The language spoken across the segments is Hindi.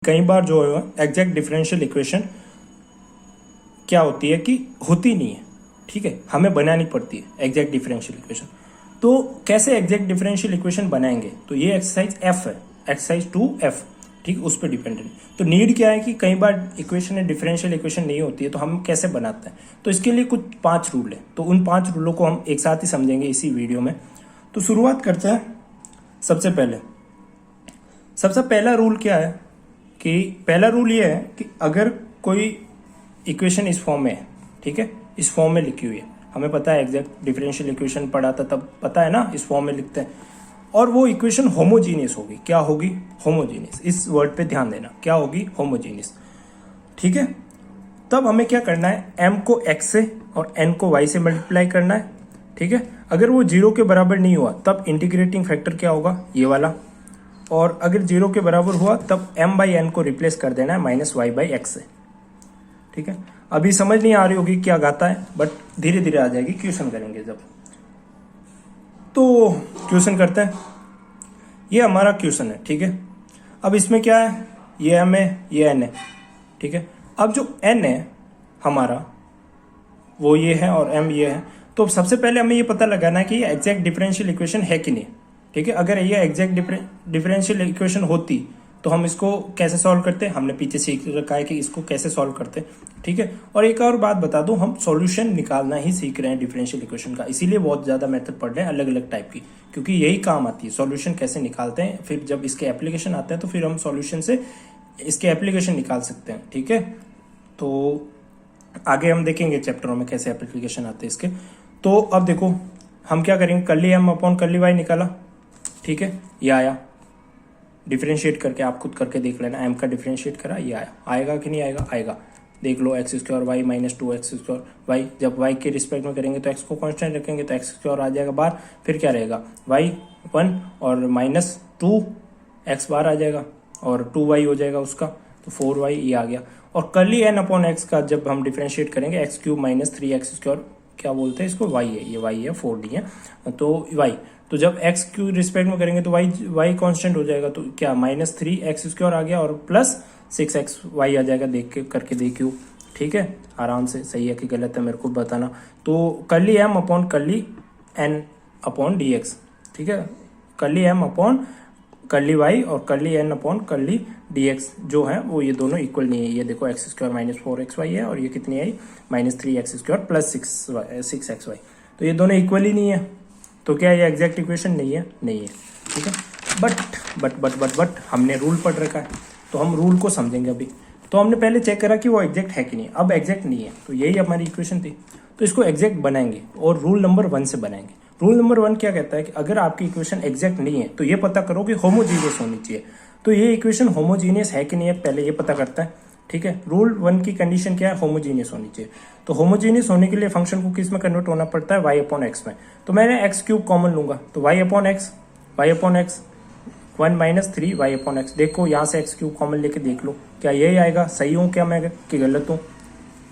कई बार जो है एग्जैक्ट डिफरेंशियल इक्वेशन क्या होती है कि होती नहीं है, ठीक है, हमें बनानी पड़ती है एग्जैक्ट डिफरेंशियल इक्वेशन। तो कैसे एग्जैक्ट डिफरेंशियल इक्वेशन बनाएंगे, तो ये एक्सरसाइज एफ है, एक्सरसाइज 2F, ठीक, उस पर डिपेंडेंट। तो नीड क्या है कि कई बार इक्वेशन है डिफरेंशियल इक्वेशन नहीं होती है, तो हम कैसे बनाते हैं, तो इसके लिए कुछ 5 रूल है। तो उन 5 रूलों को हम एक साथ ही समझेंगे इसी वीडियो में। तो शुरुआत करते हैं। सबसे पहला रूल क्या है कि पहला रूल ये है कि अगर कोई इक्वेशन इस फॉर्म में है, ठीक है, इस फॉर्म में लिखी हुई है, हमें पता है एग्जैक्ट डिफरेंशियल इक्वेशन पढ़ा था तब पता है ना, इस फॉर्म में लिखते हैं, और वो इक्वेशन होमोजीनियस होगी। क्या होगी? होमोजीनियस। इस वर्ड पे ध्यान देना, क्या होगी? होमोजीनियस, ठीक है। तब हमें क्या करना है, m को x से और n को y से मल्टीप्लाई करना है, ठीक है। अगर वो 0 के बराबर नहीं हुआ तब इंटीग्रेटिंग फैक्टर क्या होगा, ये वाला, और अगर 0 के बराबर हुआ तब m/n को रिप्लेस कर देना है -y/x से, ठीक है। अभी समझ नहीं आ रही होगी क्या गाता है, बट धीरे धीरे आ जाएगी, क्वेश्चन करेंगे जब। तो क्वेश्चन करते हैं, ये हमारा क्वेश्चन है, ठीक है। अब इसमें क्या है, ये m है, ये n है, ठीक है। अब जो n है हमारा वो ये है और m ये है। तो सबसे पहले हमें ये पता लगाना है कि ये एग्जैक्ट डिफरेंशियल इक्वेशन है कि नहीं, ठीक है। अगर ये एग्जैक्ट डिफरेंशियल इक्वेशन होती तो हम इसको कैसे सॉल्व करते, हमने पीछे सीख रखा है कि इसको कैसे सॉल्व करते, ठीक है। और एक और बात बता दूं, हम सॉल्यूशन निकालना ही सीख रहे हैं डिफरेंशियल इक्वेशन का, इसीलिए बहुत ज़्यादा मेथड पढ़ रहे हैं अलग अलग टाइप की, क्योंकि यही काम आती है, सॉल्यूशन कैसे निकालते हैं। फिर जब इसके एप्लीकेशन आते हैं तो फिर हम सॉल्यूशन से इसके एप्लीकेशन निकाल सकते हैं, ठीक है। तो आगे हम देखेंगे चैप्टरों में कैसे एप्लीकेशन आते हैं इसके। तो अब देखो हम क्या करेंगे, curly m upon curly y निकाला, ठीक है, ये आया। डिफरेंशिएट करके आप खुद करके देख लेना, m का डिफरेंशिएट करा, ये आया। आएगा कि नहीं आएगा? आएगा। देख लो, x² y -2x² y, जब y के रिस्पेक्ट में करेंगे तो x को कांस्टेंट रखेंगे तो x² आ जाएगा बाहर, फिर क्या रहेगा, y1 और -2x बाहर आ जाएगा और 2y हो जाएगा उसका, तो 4y ये आ गया। और कर्ली n अपॉन x का जब हम डिफरेंशिएट करेंगे, x³ -3x², क्या बोलते हैं इसको, y है, ये y है, 4d है, तो y, तो जब x की रिस्पेक्ट में करेंगे तो y कांस्टेंट हो जाएगा, तो क्या -3x² आ गया और +6xy आ जाएगा। देख के करके देखियो, ठीक है, आराम से, सही है कि गलत है मेरे को बताना। तो curly m upon curly n upon dx, ठीक है, curly m upon curly y और curly n upon curly dx जो है वो ये दोनों इक्वल नहीं है। ये देखो x² -4xy है और ये कितनी आई, -3x² + 6xy, तो ये दोनों इक्वल ही नहीं है। तो क्या ये एग्जैक्ट इक्वेशन नहीं है? नहीं है, ठीक है। बट हमने रूल पढ़ रखा है, तो हम रूल को समझेंगे अभी। तो हमने पहले चेक करा कि वो एग्जैक्ट है कि नहीं, अब एग्जैक्ट नहीं है, तो यही हमारी इक्वेशन थी। तो इसको एग्जैक्ट बनाएंगे और रूल नंबर 1 से बनाएंगे। रूल नंबर 1 क्या कहता है कि अगर आपकी इक्वेशन एग्जैक्ट नहीं है तो ये पता करो कि होमोजीनियस होनी चाहिए। तो ये इक्वेशन होमोजीनियस है कि नहीं है, पहले ये पता करता है, ठीक है। रूल 1 की कंडीशन क्या है, होमोजीनियस होनी चाहिए। तो होमोजीनियस होने के लिए फंक्शन को किस में कन्वर्ट होना पड़ता है, y/x में। तो मैंने x³ कॉमन लूंगा, तो y/x 1 - 3y/x। देखो यहाँ से x³ कॉमन लेके देख लो, क्या यही आएगा? सही हूँ क्या मैं कि गलत हूँ?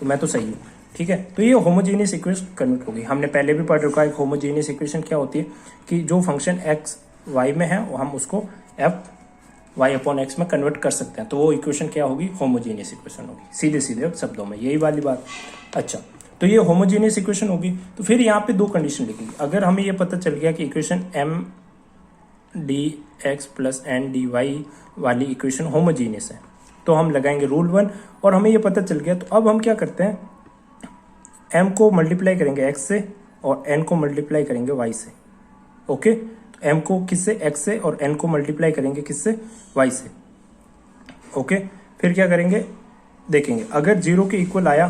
तो मैं तो सही हूँ, ठीक है। तो ये होमोजीनियस इक्वेशन कन्वर्ट होगी। हमने पहले भी पढ़ रखा है होमोजीनियस इक्वेशन क्या होती है कि जो फंक्शन x y में है हम उसको y/x में कन्वर्ट कर सकते हैं, तो वो इक्वेशन क्या होगी, होमोजीनियस इक्वेशन होगी। सीधे सीधे शब्दों में यही वाली बात। अच्छा, तो ये होमोजीनियस इक्वेशन होगी। तो फिर यहाँ पे 2 कंडीशन लिखेंगे। अगर हमें ये पता चल गया कि equation m dx + n dy वाली इक्वेशन होमोजीनियस है, तो हम लगाएंगे रूल 1। और हमें ये पता चल गया, तो अब हम क्या करते हैं, m को मल्टीप्लाई करेंगे x से और n को मल्टीप्लाई करेंगे y से, ओके। तो m को किससे, x से, और n को मल्टीप्लाई करेंगे किससे, y से, ओके। फिर क्या करेंगे, देखेंगे अगर 0 के इक्वल आया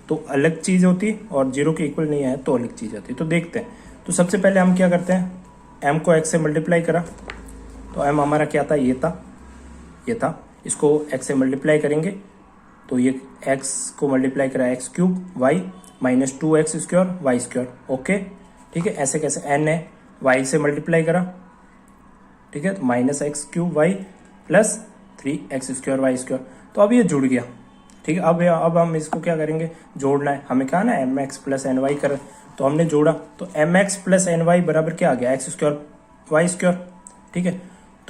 तो अलग चीज़ होती और 0 के इक्वल नहीं आया तो अलग चीज़ होती। तो देखते हैं। तो सबसे पहले हम क्या करते हैं, m को x से मल्टीप्लाई करा, तो m हमारा क्या था, ये था। इसको x से मल्टीप्लाई करेंगे तो ये x को मल्टीप्लाई करा x³ y -2x² y², okay, ठीक है। ऐसे कैसे, n है, y से मल्टीप्लाई करा, ठीक है, तो -x³ y + 3x² y²। तो अब ये जुड़ गया, ठीक है। अब हम इसको क्या करेंगे, जोड़ना है हमें, क्या ना, mx + ny कर, तो हमने जोड़ा, तो mx + ny बराबर क्या आ गया, x² y², ठीक है।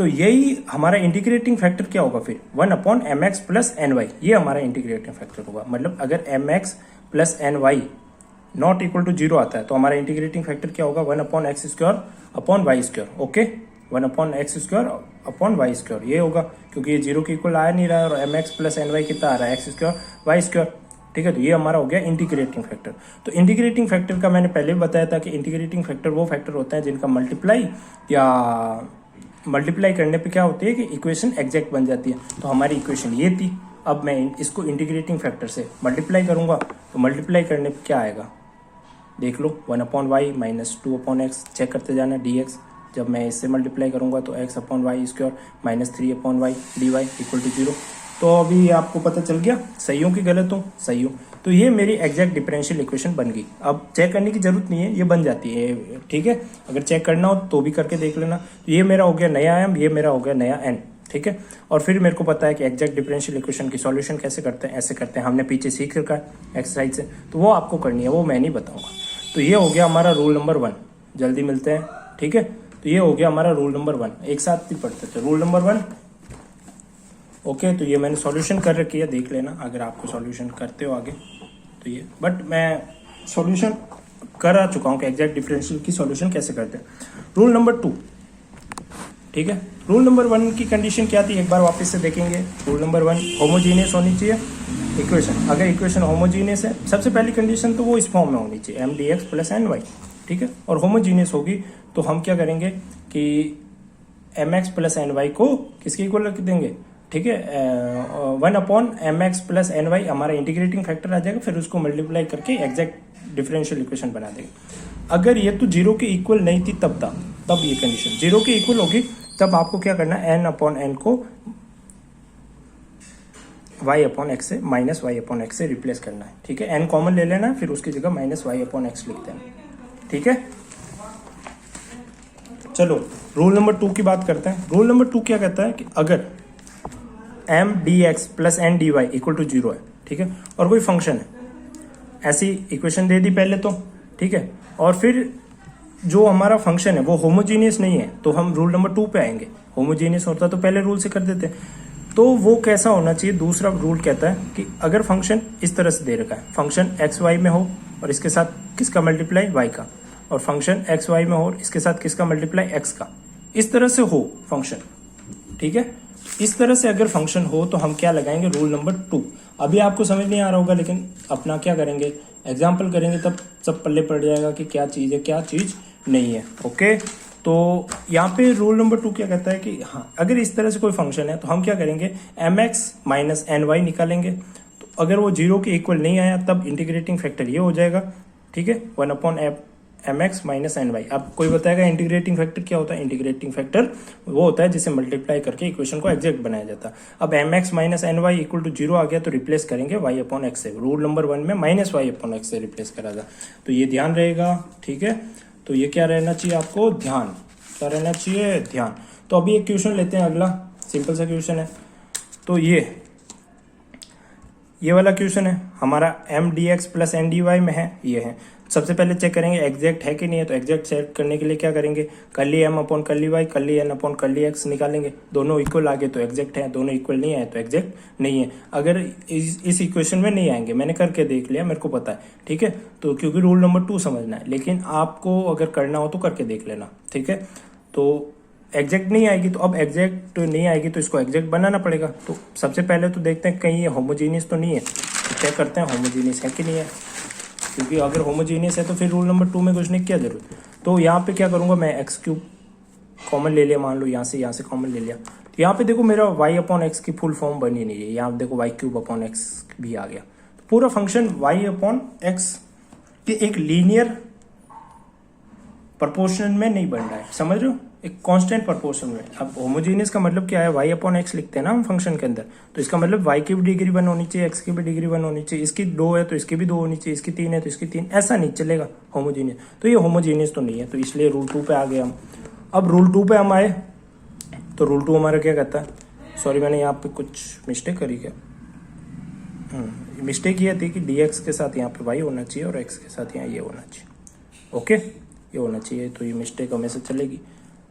तो यही हमारा इंटीग्रेटिंग फैक्टर क्या होगा फिर 1/mx प्लस एन वाई, ये हमारा इंटीग्रेटिंग फैक्टर होगा। मतलब अगर mx plus N Y not equal to 0 आता है तो हमारा इंटीग्रेटिंग फैक्टर क्या होगा 1/x² upon y²। Okay, 1/x² upon y², ये होगा क्योंकि ये 0 के इक्वल आ नहीं रहा है और mx प्लस एन वाई कितना आ रहा है x² y²। ठीक है, तो ये हमारा हो गया इंटीग्रेटिंग फैक्टर। तो इंटीग्रेटिंग फैक्टर का मैंने पहले भी बताया था कि इंटीग्रेटिंग फैक्टर वो फैक्टर होता है जिनका मल्टीप्लाई करने पे क्या होती है कि इक्वेशन एग्जैक्ट बन जाती है। तो हमारी इक्वेशन ये थी। अब मैं इसको इंटीग्रेटिंग फैक्टर से मल्टीप्लाई करूंगा तो मल्टीप्लाई करने पे क्या आएगा देख लो, 1/y माइनस 2/x, चेक करते जाना dx। जब मैं इससे मल्टीप्लाई करूंगा तो x/y² minus 3/y dy equal to 0। तो अभी आपको पता चल गया सही हूँ कि गलत हूँ? सही हूँ। तो ये मेरी एग्जैक्ट डिफरेंशियल इक्वेशन बन गई। अब चेक करने की जरूरत नहीं है, ये बन जाती है। ठीक है, अगर चेक करना हो तो भी करके देख लेना। तो ये मेरा हो गया नया m, ये मेरा हो गया नया n। ठीक है, और फिर मेरे को पता है कि एग्जैक्ट डिफरेंशियल इक्वेशन की सॉल्यूशन कैसे करते हैं, ऐसे करते हैं। हमने पीछे सीख रखा है एक्सरसाइज से, तो वो आपको करनी है, वो मैं नहीं बताऊंगा। तो ये हो गया हमारा रूल नंबर 1। जल्दी मिलते हैं। ठीक है, तो ये हो गया हमारा रूल नंबर 1। एक साथ ही पढ़ते थे रूल नंबर 1। ओके, तो ये मैंने सॉल्यूशन कर रखी है, देख लेना अगर आपको सॉल्यूशन करते हो आगे तो ये। बट मैं सॉल्यूशन कर चुका हूँ कि एग्जैक्ट डिफरेंशियल की सॉल्यूशन कैसे करते हैं। Rule number 2। ठीक है, रूल नंबर 1 की कंडीशन क्या थी, एक बार वापस से देखेंगे। रूल नंबर 1, होमोजीनियस होनी चाहिए इक्वेशन। अगर इक्वेशन होमोजीनियस है, सबसे पहली कंडीशन तो वो इस फॉर्म में होनी चाहिए mdx प्लस एन वाई। ठीक है, और होमोजीनियस होगी तो हम क्या करेंगे कि mx प्लस एन वाई को किसके इक्वल रख देंगे। ठीक है, 1/mx प्लस एन वाई हमारा इंटीग्रेटिंग फैक्टर आ जाएगा, फिर उसको मल्टीप्लाई करके एग्जैक्ट डिफरेंशियल इक्वेशन बना देंगे। अगर ये तो 0 के इक्वल नहीं थी तब ये कंडीशन 0 के इक्वल होगी, तब आपको क्या करना है n/n को y/x से माइनस y/x से रिप्लेस करना है। ठीक है, n कॉमन ले लेना है, फिर उसकी जगह माइनस y/x लिख देना। ठीक है, चलो रूल नंबर 2 की बात करते हैं। रूल नंबर 2 क्या कहता है कि अगर m dx plus n dy equal to 0 है, ठीक है, और कोई फंक्शन है, ऐसी इक्वेशन दे दी पहले तो, ठीक है, और फिर जो हमारा फंक्शन है वो होमोजीनियस नहीं है, तो हम रूल नंबर 2 पे आएंगे। होमोजीनियस होता तो पहले रूल से कर देते। तो वो कैसा होना चाहिए, दूसरा रूल कहता है कि अगर फंक्शन इस तरह से दे रखा है, फंक्शन एक्स वाई में हो और इसके साथ किसका मल्टीप्लाई वाई का, और फंक्शन एक्स वाई में हो और इसके साथ किसका मल्टीप्लाई एक्स का, इस तरह से हो फंक्शन। ठीक है, इस तरह से अगर फंक्शन हो तो हम क्या लगाएंगे, रूल नंबर 2। अभी आपको समझ नहीं आ रहा होगा, लेकिन अपना क्या करेंगे, एग्जाम्पल करेंगे, तब सब पल्ले पड़ जाएगा कि क्या चीज़ है क्या चीज़ नहीं है। ओके, तो यहाँ पे रूल नंबर 2 क्या कहता है कि हाँ, अगर इस तरह से कोई फंक्शन है तो हम क्या करेंगे, mx माइनस एन वाई निकालेंगे। तो अगर वो 0 के इक्वल नहीं आया तब इंटीग्रेटिंग फैक्टर ये हो जाएगा। ठीक है, 1/mx माइनस एन वाई। अब कोई बताएगा इंटीग्रेटिंग फैक्टर क्या होता है। इंटीग्रेटिंग फैक्टर वो होता है जिसे मल्टीप्लाई करके इक्वेशन को एग्जैक्ट बनाया जाता है। अब mx minus N Y equal to 0 आ गया तो रिप्लेस करेंगे y/x से। रूल नंबर 1 में माइनस y/x से रिप्लेस करा था, तो ये ध्यान रहेगा। ठीक है, तो ये क्या रहना चाहिए आपको, ध्यान। क्या रहना चाहिए, ध्यान। तो अभी एक क्वेश्चन लेते हैं, अगला सिंपल सा क्वेश्चन है। तो ये वाला क्वेश्चन है हमारा m dx plus n dy में है, ये है। सबसे पहले चेक करेंगे एग्जैक्ट है कि नहीं है। तो एग्जैक्ट चेक करने के लिए क्या करेंगे, curly m upon curly y, curly n upon curly x निकालेंगे। दोनों इक्वल आ गए तो एग्जैक्ट है, दोनों इक्वल नहीं आए तो एग्जैक्ट नहीं है। अगर इस इक्वेशन में नहीं आएंगे, मैंने करके देख लिया, मेरे को पता है। ठीक है, तो क्योंकि रूल नंबर 2 समझना है, लेकिन आपको अगर करना हो तो करके देख लेना। ठीक है, तो एग्जैक्ट नहीं आएगी, तो अब एग्जैक्ट नहीं आएगी तो इसको एग्जैक्ट बनाना पड़ेगा। तो सबसे पहले तो देखते हैं कहीं ये होमोजीनियस तो नहीं है, तो चेक करते हैं होमोजीनियस है कि नहीं है। क्योंकि अगर होमोजीनियस है तो फिर रूल नंबर 2 में कुछ नहीं, क्या जरूरत। तो यहाँ पे क्या करूँगा मैं, x³ कॉमन ले लिया, मान लो यहाँ से कॉमन ले लिया। तो यहाँ पे देखो मेरा y/x की फुल फॉर्म बनी नहीं है, यहाँ देखो y³ भी आ गया। तो पूरा फंक्शन y/x के एक लीनियर प्रोपोर्शन में नहीं बन रहा है, समझ रहे हो, एक कांस्टेंट प्रोपोर्शन में। अब होमोजीनियस का मतलब क्या है, y/x लिखते हैं ना हम फंक्शन के अंदर, तो इसका मतलब y की भी डिग्री 1 होनी चाहिए, x की भी डिग्री 1 होनी चाहिए। इसकी 2 है तो इसकी भी 2 होनी चाहिए, इसकी 3 है तो इसकी 3, ऐसा नहीं चलेगा होमोजीनियस। तो ये होमोजीनियस तो नहीं है, तो इसलिए रूल 2 पे आ गए हम। अब रूल 2 पे हम आए तो रूल 2 हमारा क्या कहता है, सॉरी मैंने यहाँ पे कुछ मिस्टेक करी क्या, मिस्टेक ये थी कि dx के साथ यहाँ पे y होना चाहिए और x के साथ यहाँ ये होना चाहिए। ओके, ये होना चाहिए, तो ये मिस्टेक हमेशा चलेगी।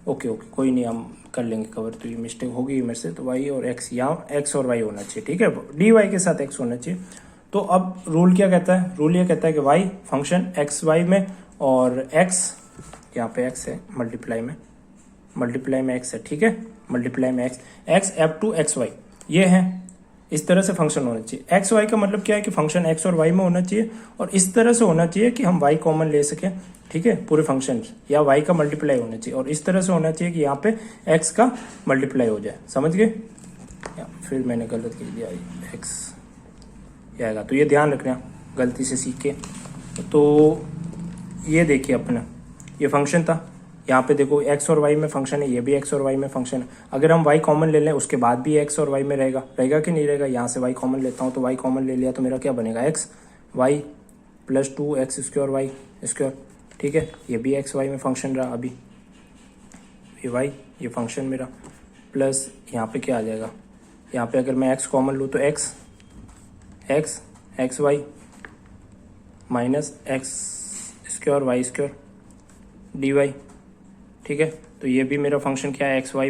ओके ओके, कोई नहीं, हम कर लेंगे कवर। तो ये मिस्टेक होगी मेरे से, तो वाई और एक्स, यहाँ एक्स और वाई होना चाहिए, ठीक है, डी वाई के साथ एक्स होना चाहिए। तो अब रूल क्या कहता है, रूल ये कहता है कि वाई फंक्शन एक्स वाई में और एक्स, यहाँ पे एक्स है मल्टीप्लाई में एक्स है, ठीक है, मल्टीप्लाई में X F two X Y, ये है, इस तरह से फंक्शन होना चाहिए। एक्स वाई का मतलब क्या है कि फंक्शन एक्स और वाई में होना चाहिए, और इस तरह से होना चाहिए कि हम वाई कॉमन ले सकें, ठीक है, पूरे फंक्शन, या वाई का मल्टीप्लाई होना चाहिए, और इस तरह से होना चाहिए कि यहाँ पे एक्स का मल्टीप्लाई हो जाए, समझ गए? फिर मैंने गलत लिख दिया, एक्स आएगा, तो ये ध्यान रखना, गलती से सीख के। तो ये देखिए अपना, ये फंक्शन था, यहाँ पे देखो एक्स और वाई में फंक्शन है, ये भी एक्स और वाई में फंक्शन है। अगर हम वाई कॉमन ले लें उसके बाद भी एक्स और वाई में रहेगा कि नहीं रहेगा? यहाँ से वाई कॉमन लेता हूँ, तो वाई कॉमन ले लिया तो मेरा क्या बनेगा, X Y plus 2x square Y square, ठीक है, ये भी एक्स वाई में फंक्शन रहा अभी, ये वाई, ये फंक्शन मेरा, प्लस यहाँ पे क्या आ जाएगा, यहाँ पे अगर मैं एक्स कॉमन लूँ तो X Y minus X square Y square D Y, ठीक है। तो ये भी मेरा फंक्शन क्या है, एक्स वाई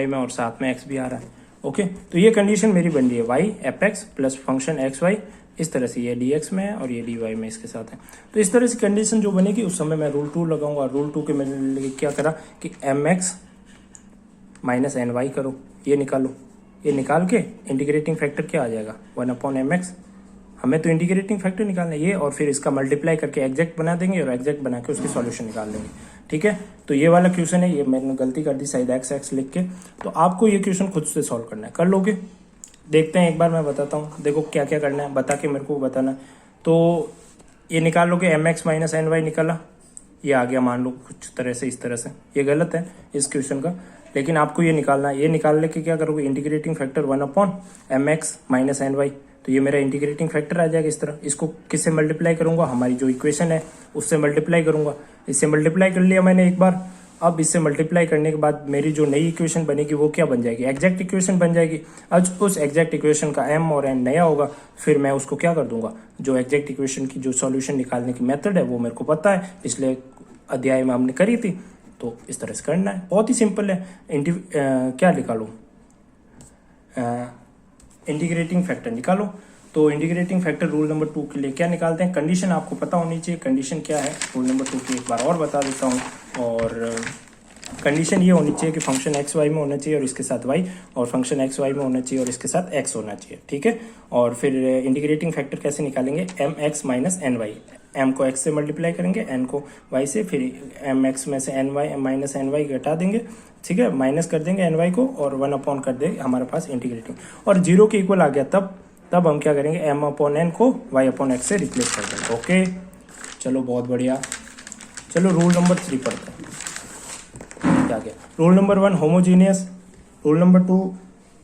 में और साथ में एक्स भी आ रहा है, ओके। तो ये कंडीशन मेरी बन रही है, Y F X plus function X Y, इस तरह से ये डी एक्स में है और ये डी वाई में इसके साथ है। तो इस तरह से कंडीशन जो बनेगी उस समय मैं रूल 2 लगाऊंगा। रूल 2 के मैंने क्या करा कि M X minus N Y करो, ये निकालो, ये निकाल के इंटीग्रेटिंग फैक्टर क्या आ जाएगा, 1/mx। हमें तो इंटीग्रेटिंग फैक्टर निकालना है ये, और फिर इसका मल्टीप्लाई करके एग्जैक्ट बना देंगे, और एग्जैक्ट बना के उसकी सॉल्यूशन निकाल देंगे, ठीक है। तो ये वाला क्वेश्चन है, ये मैंने गलती कर दी शायद एक्स लिख के, तो आपको ये क्वेश्चन खुद से सॉल्व करना है, कर लोगे? देखते हैं, एक बार मैं बताता हूँ, देखो क्या क्या करना है, बता के मेरे को बताना। तो ये निकाल लोगे, M X minus N Y निकाला, ये आ गया मान लो कुछ तरह से, इस तरह से। ये गलत है इस क्वेश्चन का, लेकिन आपको ये निकालना है। ये निकालने के क्या करोगे, integrating factor 1/mx minus N Y, तो ये मेरा इंटीग्रेटिंग फैक्टर आ जाएगा इस तरह। इसको किससे मल्टीप्लाई करूंगा, हमारी जो इक्वेशन है उससे मल्टीप्लाई करूंगा। इससे मल्टीप्लाई कर लिया मैंने एक बार, अब इससे मल्टीप्लाई करने के बाद मेरी जो नई इक्वेशन बनेगी वो क्या बन जाएगी, एग्जैक्ट इक्वेशन बन जाएगी। आज उस एग्जैक्ट इक्वेशन का एम और एन नया होगा, फिर मैं उसको क्या कर दूंगा, जो एग्जैक्ट इक्वेशन की जो सॉल्यूशन निकालने की मेथड है वो मेरे को पता है, पिछले अध्याय में हमने करी थी, तो इस तरह से करना है, बहुत ही सिंपल है। क्या निकालो, इंटीग्रेटिंग फैक्टर निकालो। तो इंटीग्रेटिंग फैक्टर रूल नंबर 2 के लिए क्या निकालते हैं, कंडीशन आपको पता होनी चाहिए, कंडीशन क्या है रूल नंबर 2 की, एक बार और बता देता हूँ। और कंडीशन ये होनी चाहिए कि फंक्शन एक्स वाई में होना चाहिए और इसके साथ वाई, और फंक्शन एक्स वाई में होना चाहिए और इसके साथ एक्स होना चाहिए, ठीक है। और फिर इंटीग्रेटिंग फैक्टर कैसे निकालेंगे, M X minus N Y, M को एक्स से मल्टीप्लाई करेंगे, एन को वाई से, फिर एम एक्स में से N Y minus N Y घटा देंगे, ठीक है, माइनस कर देंगे एन वाई को, और 1 कर देंगे हमारे पास इंटीग्रेटिंग, और 0 के इक्वल आ गया, तब हम क्या करेंगे, m/n को y/x से रिप्लेस कर देंगे, ओके। चलो बहुत बढ़िया, चलो रूल नंबर 3 पढ़ते हैं। क्या गया, rule number 1 homogeneous, rule number 2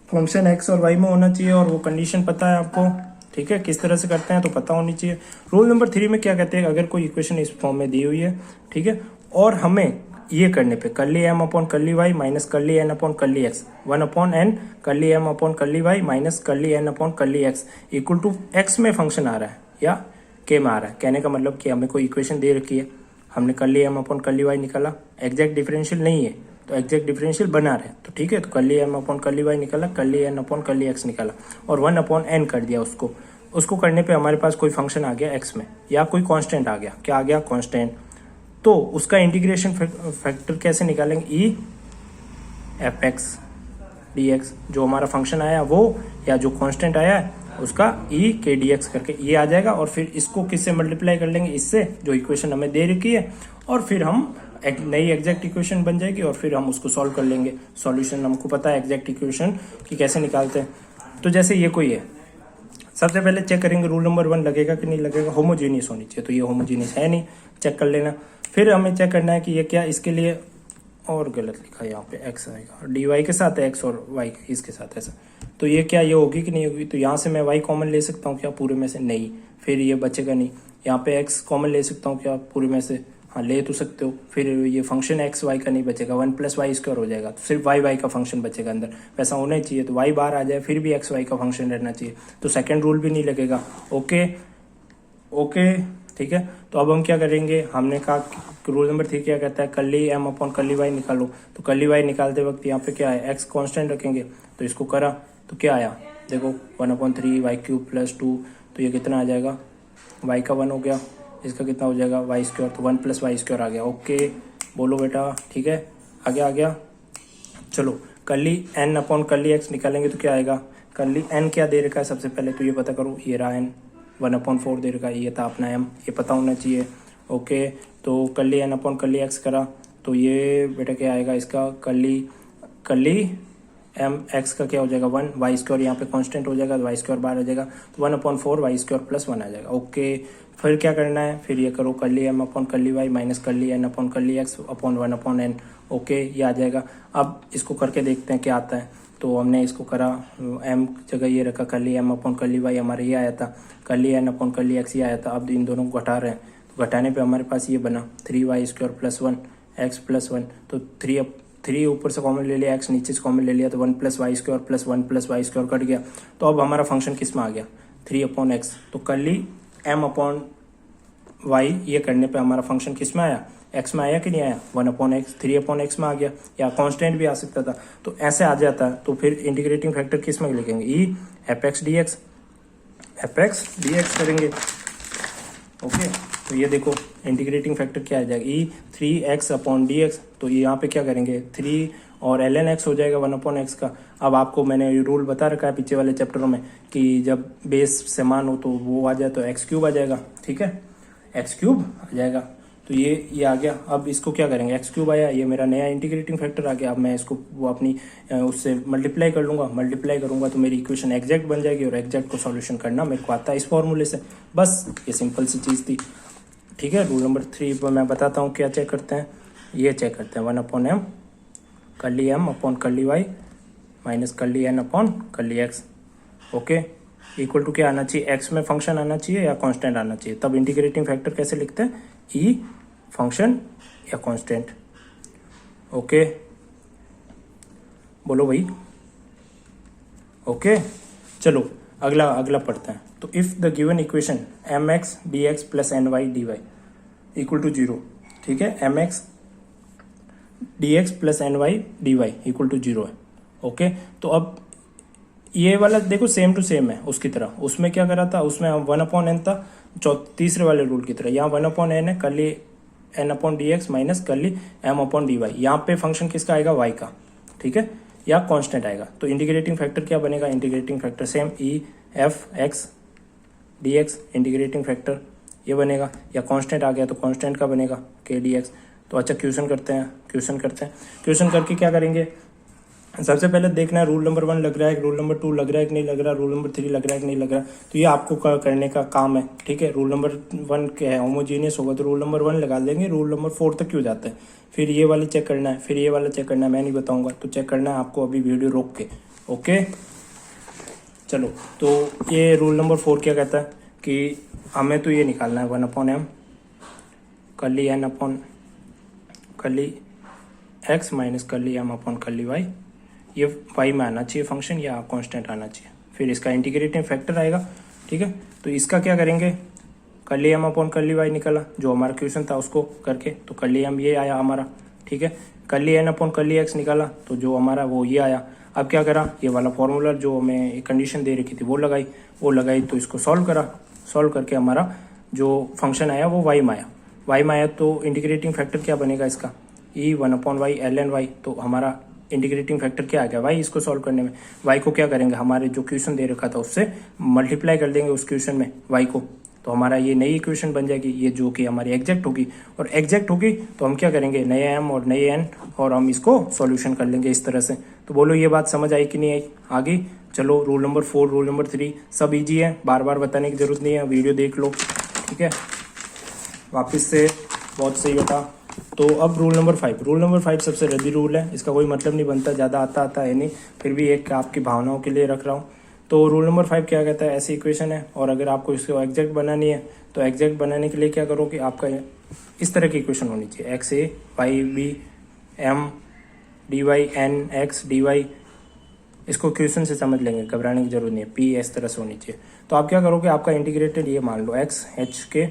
function x और y में होना चाहिए, और वो कंडीशन पता है आपको, ठीक है, किस तरह से करते हैं तो पता होनी चाहिए। रूल नंबर 3 में क्या कहते हैं, अगर कोई इक्वेशन इस फॉर्म में दी हुई है, ठीक है, और हमें ये करने पे curly m curly y minus curly n curly x, 1/n curly m curly y minus curly n curly x equal to x में फंक्शन आ रहा है या k में आ रहा है। कहने का मतलब कि हमें कोई इक्वेशन दे रखी है, हमने कर्ली m/कर्ली y निकाला, एग्जैक्ट डिफरेंशियल नहीं है तो एग्जैक्ट डिफरेंशियल बना रहे, तो ठीक है, तो कर्ली m/कर्ली y निकाला, कर्ली n/कर्ली x निकाला, और 1/n कर दिया उसको करने पे हमारे पास कोई फंक्शन आ गया x में, या कोई कांस्टेंट आ गया, क्या आ गया, कांस्टेंट। तो उसका इंटीग्रेशन फैक्टर कैसे निकालेंगे, E F x D x, जो हमारा फंक्शन आया वो, या जो कांस्टेंट आया है उसका ई के डी एक्स करके ये आ जाएगा, और फिर इसको किससे मल्टीप्लाई कर लेंगे, इससे जो इक्वेशन हमें दे रखी है, और फिर हम एक नई एग्जैक्ट इक्वेशन बन जाएगी, और फिर हम उसको सॉल्व कर लेंगे। सॉल्यूशन हमको पता है एग्जैक्ट इक्वेशन की कैसे निकालते हैं। तो जैसे ये कोई है, सबसे पहले चेक करेंगे रूल नंबर 1 लगेगा कि नहीं लगेगा, होमोजीनियस होनी चाहिए, तो ये होमोजीनियस है नहीं, चेक कर लेना। फिर हमें चेक करना है कि ये क्या, इसके लिए और गलत लिखा है, यहाँ पे x आएगा, डी वाई के साथ x और y इसके साथ ऐसा, तो ये क्या, ये होगी कि नहीं होगी, तो यहाँ से मैं y कॉमन ले सकता हूँ क्या पूरे में से, नहीं, फिर ये बचेगा नहीं। यहाँ पे x कॉमन ले सकता हूँ क्या पूरे में से, हाँ ले तो सकते हो, फिर ये फंक्शन एक्स वाई का नहीं बचेगा, 1+y² हो जाएगा, तो सिर्फ y का फंक्शन बचेगा अंदर, वैसा होना ही चाहिए, तो y बाहर आ जाए, फिर भी एक्स वाई का फंक्शन रहना चाहिए, तो सेकेंड रूल भी नहीं लगेगा, ओके। ठीक है। तो अब हम क्या करेंगे, हमने कहा रूल नंबर 3 क्या कहता है, curly M upon curly Y निकालो। तो कर्ली वाई निकालते वक्त यहाँ पे क्या है, एक्स कांस्टेंट रखेंगे। तो इसको करा तो क्या आया, देखो 1/3 वाई क्यूब प्लस 2, तो ये कितना आ जाएगा, वाई का 1 हो गया, इसका कितना हो जाएगा वाई स्क्वायर, तो 1 + वाई स्क्वायर आ गया। ओके बोलो बेटा, ठीक है, आ गया। चलो curly N upon curly X निकालेंगे तो क्या आएगा, कर्ली एन क्या दे रखा है सबसे पहले तो ये पता करो, ये रहा एन 1/4 दे रखा है, ये था अपना एम, ये पता होना चाहिए। ओके तो curly N upon curly X करा तो ये बेटा क्या आएगा इसका, कर्ली एम एक्स का क्या हो जाएगा 1, वाई स्क्वायर यहाँ पे कांस्टेंट हो जाएगा, वाई स्क्वायर बाहर आ जाएगा, तो 1/4 वाई स्क्वायर प्लस 1 आ जाएगा। ओके फिर क्या करना है, फिर ये करो curly M upon curly Y minus curly N upon curly X upon 1/n। Okay ये आ जाएगा। अब इसको करके देखते हैं क्या आता है। तो हमने इसको करा, एम जगह ये रखा, curly M upon curly Y हमारे ये आया था, curly N upon curly X ये आया था। अब इन दोनों को घटा रहे हैं, तो घटाने पे हमारे पास ये बना 3y square plus 1 x plus 1, तो 3 ऊपर से कॉमन ले लिया, एक्स नीचे से कॉमन ले लिया, तो 1 + Y square plus 1 + Y square cut गया। तो अब हमारा फंक्शन किस में आ गया, 3/x। तो कर्ली एम अपॉन वाई ये करने पे हमारा फंक्शन किस में आया, एक्स में आया कि नहीं आया, 1/x, 3/x में आ गया, या कांस्टेंट भी आ सकता था। तो ऐसे आ जाता है, तो फिर इंटीग्रेटिंग फैक्टर किस में लिखेंगे, ई एफ एक्स करेंगे। ओके तो ये देखो इंटीग्रेटिंग फैक्टर क्या आ जाएगा, ई 3x/dx। तो यहाँ पे क्या करेंगे, 3 और ln x हो जाएगा 1/x का। अब आपको मैंने ये रूल बता रखा है पीछे वाले चैप्टरों में कि जब बेस समान हो तो वो आ जाए तो x³ आ जाएगा, ठीक है, x³ आ जाएगा। तो ये आ गया। अब इसको क्या करेंगे, x³ आया, ये मेरा नया इंटीग्रेटिंग फैक्टर आ गया। अब मैं इसको वो अपनी उससे मल्टीप्लाई कर लूँगा, मल्टीप्लाई करूँगा तो मेरी इक्वेशन एग्जैक्ट बन जाएगी, और एग्जैक्ट को सॉल्यूशन करना मेरे को आता है इस फॉर्मूले से। बस ये सिंपल सी चीज़ थी, ठीक है। रूल नंबर 3 पर मैं बताता हूँ क्या चेक करते हैं, ये चेक करते हैं 1/m curly M upon curly Y minus curly N upon curly X. Okay equal to क्या आना चाहिए, एक्स में फंक्शन आना चाहिए या कांस्टेंट आना चाहिए। तब इंटीग्रेटिंग फैक्टर कैसे लिखते हैं, ई फंक्शन या कांस्टेंट। ओके बोलो भाई, ओके चलो अगला पढ़ते हैं। तो if the given equation mx dx plus ny dy equal to 0, ठीक है, mx dx plus ny dy equal to 0 है। ओके तो अब ये वाला देखो सेम टू सेम है उसकी तरह, उसमें क्या करा था, उसमें 1/n था, तीसरे वाले रूल की तरह यहाँ 1/n है, curly n/dx minus curly m/dy। यहाँ पे फंक्शन किसका आएगा, y का, ठीक है, या कांस्टेंट आएगा। तो इंटीग्रेटिंग फैक्टर क्या बनेगा, integrating factor same E F x dx integrating factor ये बनेगा, या कांस्टेंट आ गया तो कांस्टेंट का बनेगा k dx। तो अच्छा क्वेश्चन करते हैं, क्वेश्चन करके क्या करेंगे, सबसे पहले देखना है रूल नंबर 1 लग रहा है, रूल नंबर 2 लग रहा है कि नहीं लग रहा, रूल नंबर 3 लग रहा है कि नहीं लग रहा। तो ये आपको करने का काम है, ठीक है। रूल नंबर 1 क्या है, होमोजीनियस होगा तो रूल नंबर 1 लगा देंगे, रूल नंबर 4 तक क्यों जाता है, फिर ये वाले चेक करना है, फिर ये वाला चेक करना है, मैं नहीं बताऊंगा, तो चेक करना है आपको अभी वीडियो रोक के। ओके चलो तो ये रूल नंबर 4 क्या कहता है कि हमें तो ये निकालना है 1/m curly n upon curly x minus curly m upon curly y, ये y में आना चाहिए फंक्शन या कांस्टेंट आना चाहिए। फिर इसका इंटीग्रेटिंग फैक्टर आएगा, ठीक है। तो इसका क्या करेंगे, curly m upon curly y निकाला जो हमारा क्वेश्चन था उसको करके, तो कर्ली m ये आया हमारा, ठीक है। Curly n upon curly x निकाला तो जो हमारा वो ये आया। अब क्या करा, ये वाला फॉर्मूला जो हमें कंडीशन दे रखी थी वो लगाई तो इसको सॉल्व करके हमारा जो फंक्शन आया वो y में आया। तो इंटीग्रेटिंग फैक्टर क्या बनेगा इसका, ई 1/y ln y। तो हमारा इंटीग्रेटिंग फैक्टर क्या आ गया, y। इसको सॉल्व करने में y को क्या करेंगे, हमारे जो क्वेश्चन दे रखा था उससे मल्टीप्लाई कर देंगे उस क्वेश्चन में y को, तो हमारा ये नई इक्वेशन बन जाएगी, ये जो कि हमारी एग्जैक्ट होगी। और एग्जैक्ट होगी तो हम क्या करेंगे, नए m और नए n, और हम इसको सॉल्यूशन कर लेंगे इस तरह से। तो बोलो ये बात समझ आई कि नहीं आई, आ गई। चलो रूल नंबर 4 रूल नंबर 3 सब ईजी है, बार बार बताने की जरूरत नहीं है, वीडियो देख लो, ठीक है, वापस से। बहुत सही बेटा। तो अब रूल नंबर 5 सबसे रद्दी रूल है, इसका कोई मतलब नहीं बनता, ज़्यादा आता है नहीं, फिर भी एक आपकी भावनाओं के लिए रख रहा हूँ। तो रूल नंबर 5 क्या कहता है, ऐसी इक्वेशन है और अगर आपको इसको एग्जैक्ट बनानी है तो एग्जैक्ट बनाने के लिए क्या करो कि आपका इस तरह की इक्वेशन होनी चाहिए, x a y b m d y n x d y. इसको क्वेश्चन से समझ लेंगे, घबराने की जरूरत नहीं है, पी इस तरह से होनी चाहिए। तो आप क्या करोगे, आपका इंटीग्रेटेड ये मान लो एक्स एच के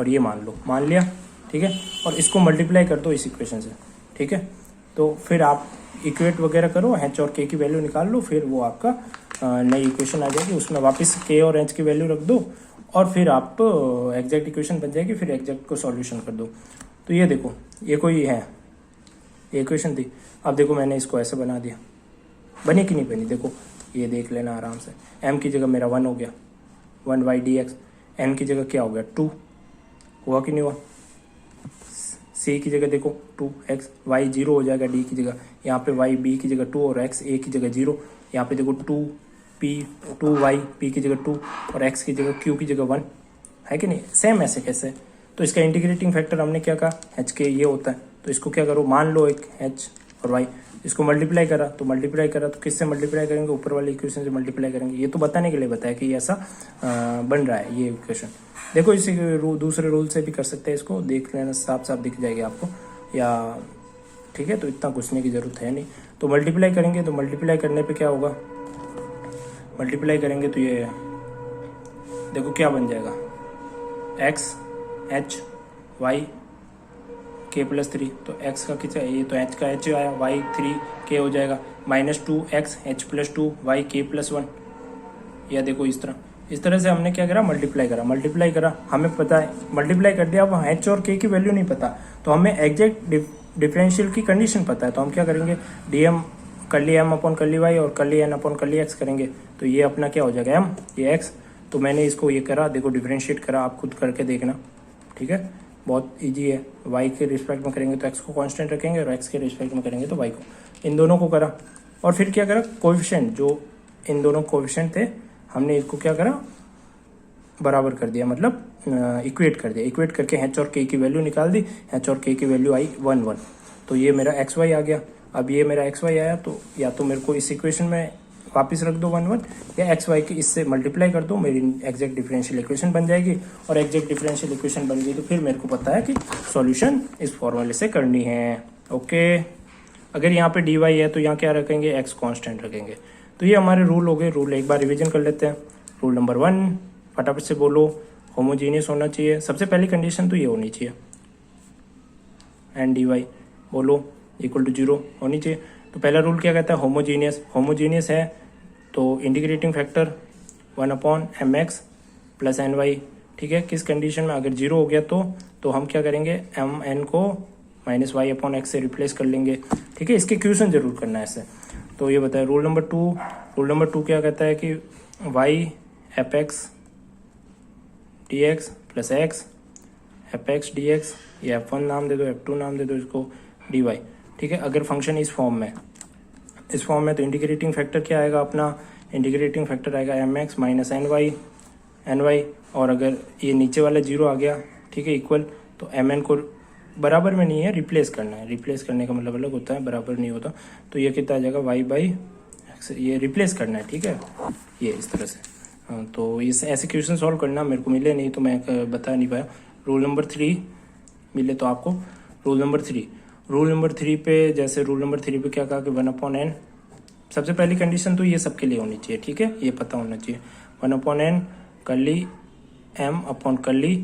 और ये मान लो, मान लिया, ठीक है। और इसको मल्टीप्लाई कर दो इस इक्वेशन से, ठीक है। तो फिर आप इक्वेट वगैरह करो, एच और के की वैल्यू निकाल लो, फिर वो आपका नई इक्वेशन आ जाएगी, उसमें वापस के और एच की वैल्यू रख दो और फिर आप एग्जैक्ट इक्वेशन बन जाएगी, फिर एग्जैक्ट को सॉल्यूशन कर दो। तो ये देखो, ये कोई है, ये इक्वेशन थी। अब देखो मैंने इसको ऐसे बना दिया, बनी कि नहीं बनी, देखो ये देख लेना आराम से। m की जगह मेरा 1 हो गया, 1y dx, n की जगह क्या हो गया 2, हुआ कि नहीं हुआ। c की जगह देखो 2x, y 0 हो जाएगा d की जगह, यहाँ पे y b की जगह 2 और x a की जगह 0, यहाँ पे देखो 2y p की जगह 2 और x की जगह q की जगह 1, है कि नहीं। सेम ऐसे कैसे, तो इसका इंटीग्रेटिंग फैक्टर हमने क्या कहा, h के ये होता है। तो इसको क्या करो, मान लो एक h और y, इसको मल्टीप्लाई करा तो किससे मल्टीप्लाई करेंगे, ऊपर वाले इक्वेशन से मल्टीप्लाई करेंगे। ये तो बताने के लिए बताया कि ऐसा बन रहा है ये इक्वेशन। देखो इसी दूसरे रूल से भी कर सकते हैं, इसको देख लेना, साफ साफ दिख जाएगी आपको, या ठीक है। तो इतना घुसने की जरूरत है नहीं। तो मल्टीप्लाई करेंगे, तो मल्टीप्लाई करने पे क्या होगा, मल्टीप्लाई करेंगे तो ये देखो क्या बन जाएगा, एक्स एच वाई के प्लस 3, तो x का कितना, ये तो h का h आया, y 3 k हो जाएगा, -2x h plus 2 y k plus 1। या देखो इस तरह से हमने क्या करा, मल्टीप्लाई करा, हमें पता है मल्टीप्लाई कर दिया। अब h और k की वैल्यू नहीं पता, तो हमें एग्जैक्ट डिफरेंशियल की कंडीशन पता है। तो हम क्या करेंगे, dm curly m upon curly y और curly n upon curly x करेंगे। तो ये अपना क्या हो जाएगा m, ये x। तो मैंने इसको ये करा, देखो डिफरेंशिएट करा, आप खुद करके देखना, ठीक है, बहुत इजी है। y के रिस्पेक्ट में करेंगे तो x को कांस्टेंट रखेंगे और x के रिस्पेक्ट में करेंगे तो y को, इन दोनों को करा। और फिर क्या करा, कोएफिशिएंट जो इन दोनों कोएफिशिएंट थे, हमने इसको क्या करा, बराबर कर दिया, मतलब इक्वेट कर दिया। इक्वेट करके h और k की वैल्यू निकाल दी, h और k की वैल्यू आई 1 1। तो ये मेरा एक्स वाई आ गया। अब ये मेरा एक्स वाई आया, तो या तो मेरे को इस इक्वेशन में वापस रख दो 1 1, या एक्स वाई की इससे मल्टीप्लाई कर दो, मेरी एग्जैक्ट डिफरेंशियल इक्वेशन बन जाएगी। और एग्जैक्ट डिफरेंशियल इक्वेशन बन गई तो फिर मेरे को पता है कि सॉल्यूशन इस फॉर्मूले से करनी है। ओके, अगर यहाँ पे डी वाई है तो यहाँ क्या रखेंगे, एक्स कांस्टेंट रखेंगे। तो ये हमारे रूल हो गए। रूल एक बार रिवीजन कर लेते हैं। रूल नंबर 1, फटाफट से बोलो, होमोजीनियस होना चाहिए। सबसे पहली कंडीशन तो ये होनी चाहिए, एंड डी वाई बोलो इक्वल टू 0 होनी चाहिए। तो पहला रूल क्या कहता है, होमोजीनियस है तो integrating factor 1/mx plus ny, ठीक है। किस कंडीशन में, अगर 0 हो गया तो हम क्या करेंगे, mn को -y/x से रिप्लेस कर लेंगे, ठीक है। इसके क्वेश्चन जरूर करना है ऐसे। तो ये बताया रूल नंबर 2 क्या कहता है कि y fx dx plus x fx dx, ये f1 नाम दे दो, f2 नाम दे दो, इसको dy, ठीक है। अगर फंक्शन इस फॉर्म में तो इंटीग्रेटिंग फैक्टर क्या आएगा अपना, इंटीग्रेटिंग फैक्टर आएगा mx माइनस ny, और अगर ये नीचे वाला 0 आ गया, ठीक है, इक्वल, तो mn को बराबर में नहीं है, रिप्लेस करना है। रिप्लेस करने का मतलब अलग होता है, बराबर नहीं होता। तो ये कितना आ जाएगा, y/x, ये रिप्लेस करना है, ठीक है, ये इस तरह से। तो इस ऐसे क्वेश्चन सॉल्व करना, मेरे को मिले नहीं तो मैं बता नहीं पाया। रूल नंबर 3 मिले तो आपको। रूल नंबर 3 पे, जैसे रूल नंबर 3 पे क्या कहा कि 1/n, सबसे पहली कंडीशन तो ये सबके लिए होनी चाहिए, ठीक है, ये पता होना चाहिए। 1/n curly m upon curly,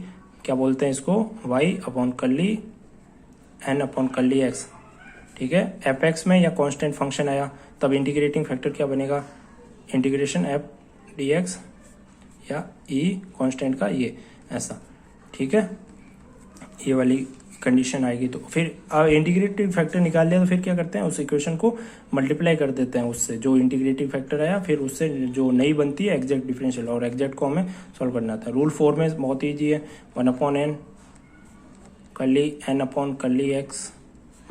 क्या बोलते हैं इसको, y upon curly n upon curly x, ठीक है। fx में या कांस्टेंट फंक्शन आया तब इंटीग्रेटिंग फैक्टर क्या बनेगा, इंटीग्रेशन f dx या e कांस्टेंट का ये ऐसा, ठीक है, ये वाली कंडीशन आएगी। तो फिर इंटीग्रेटिव फैक्टर निकाल लिया तो फिर क्या करते हैं, उस इक्वेशन को मल्टीप्लाई कर देते हैं उससे, जो इंटीग्रेटिव फैक्टर आया, फिर उससे जो नई बनती है एग्जैक्ट डिफरेंशियल, और एग्जैक्ट को हमें सॉल्व करना था। रूल 4 में बहुत ईजी है, 1/n curly n upon curly x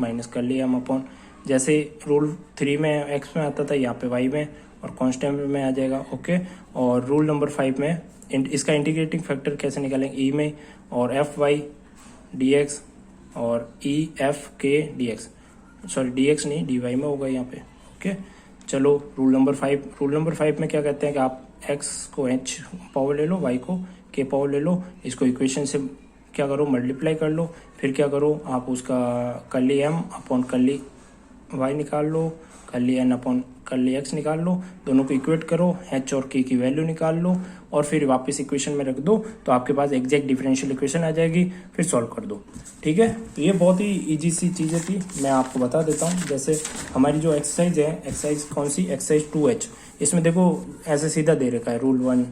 minus curly m upon, जैसे रूल 3 में x में आता था, यहाँ पे y में और कांस्टेंट में आ जाएगा। ओके, और रूल नंबर 5 में इसका इंटीग्रेटिंग फैक्टर कैसे निकालेंगे, ई में, और एफ वाई डी एक्स और ई एफ के D x, sorry D x नहीं, डी वाई में होगा यहाँ पे। ओके, चलो रूल नंबर 5 में क्या कहते हैं कि आप x को h पावर ले लो, y को k पावर ले लो, इसको इक्वेशन से क्या करो, मल्टीप्लाई कर लो, फिर क्या करो आप उसका curly m upon curly y निकाल लो, curly N upon curly x निकाल लो, दोनों को इक्वेट करो, एच और के की वैल्यू निकाल लो और फिर वापस इक्वेशन में रख दो, तो आपके पास एग्जैक्ट डिफरेंशियल इक्वेशन आ जाएगी, फिर सॉल्व कर दो। ठीक है, तो ये बहुत ही ईजी सी चीज़ें थी, मैं आपको बता देता हूँ। जैसे हमारी जो एक्सरसाइज है, एक्सरसाइज कौन सी, एक्सरसाइज 2H, इसमें देखो ऐसे सीधा दे रखा है रूल 1,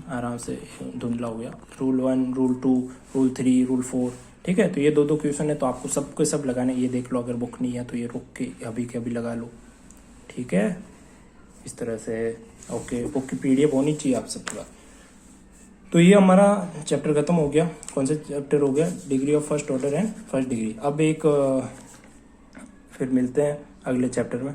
आराम से धुंधला हो गया, रूल 1, रूल 2, रूल 3, रूल 4। ठीक है, तो ये दो क्वेश्चन है, तो आपको सबके सब लगाने, ये देख लो, अगर बुक नहीं है तो ये रुक के अभी के अभी लगा लो। ठीक है, इस तरह से। ओके, बुक की PDF होनी चाहिए आप सबके पास। तो ये हमारा चैप्टर खत्म हो गया। कौन सा चैप्टर हो गया, degree of first order and first degree. अब एक फिर मिलते हैं अगले चैप्टर में।